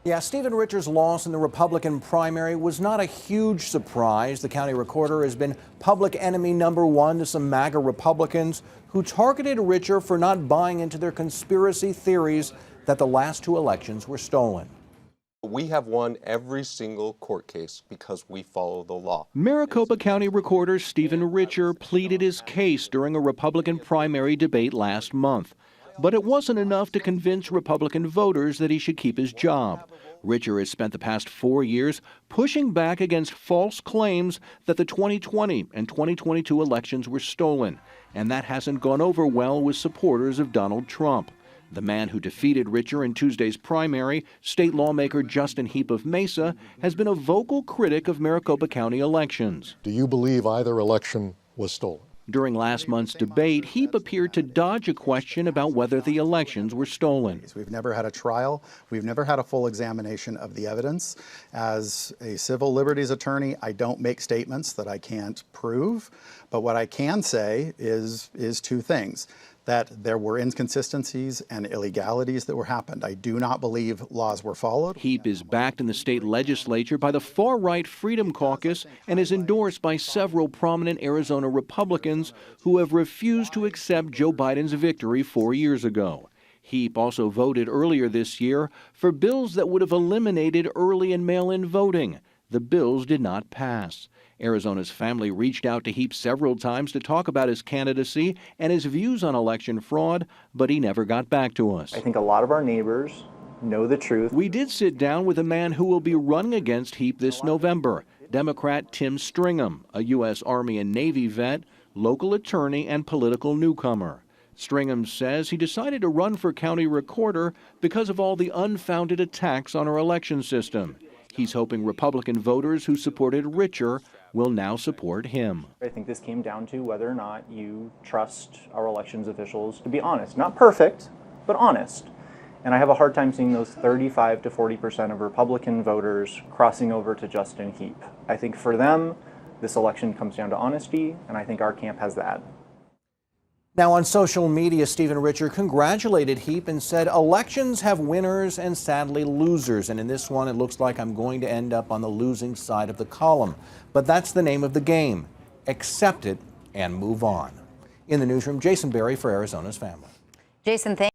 Yeah, Stephen Richer's loss in the Republican primary was not a huge surprise. The county recorder has been public enemy #1 to some MAGA Republicans who targeted Richer for not buying into their conspiracy theories that the last two elections were stolen. We have won every single court case because we follow the law. Maricopa County recorder Stephen Richer pleaded his case during a Republican primary debate last month. But it wasn't enough to convince Republican voters that he should keep his job. Richer has spent the past 4 years pushing back against false claims that the 2020 and 2022 elections were stolen, and that hasn't gone over well with supporters of Donald Trump. The man who defeated Richer in Tuesday's primary, state lawmaker Justin Heap of Mesa, has been a vocal critic of Maricopa County elections. Do you believe either election was stolen? During last month's debate, Heap appeared to dodge a question about whether the elections were stolen. We've never had a trial. We've never had a full examination of the evidence. As a civil liberties attorney, I don't make statements that I can't prove. But what I can say is two things: that there were inconsistencies and illegalities that were happened. I do not believe laws were followed. Heap is backed in the state legislature by the far-right Freedom Caucus and is endorsed by several prominent Arizona Republicans who have refused to accept Joe Biden's victory 4 years ago. Heap also voted earlier this year for bills that would have eliminated early and mail-in voting. The bills did not pass. Arizona's family reached out to Heap several times to talk about his candidacy and his views on election fraud, but he never got back to us. I think a lot of our neighbors know the truth. We did sit down with a man who will be running against Heap this November, Democrat Tim Stringham, a U.S. Army and Navy vet, local attorney, and political newcomer. Stringham says he decided to run for county recorder because of all the unfounded attacks on our election system. He's hoping Republican voters who supported Richer will now support him. I think this came down to whether or not you trust our elections officials to be honest. Not perfect, but honest. And I have a hard time seeing those 35 to 40% of Republican voters crossing over to Justin Heap. I think for them, this election comes down to honesty, and I think our camp has that. Now on social media, Stephen Richer congratulated Heap and said elections have winners and sadly losers. And in this one, it looks like I'm going to end up on the losing side of the column. But that's the name of the game. Accept it and move on. In the newsroom, Jason Berry for Arizona's Family. Jason, thank you.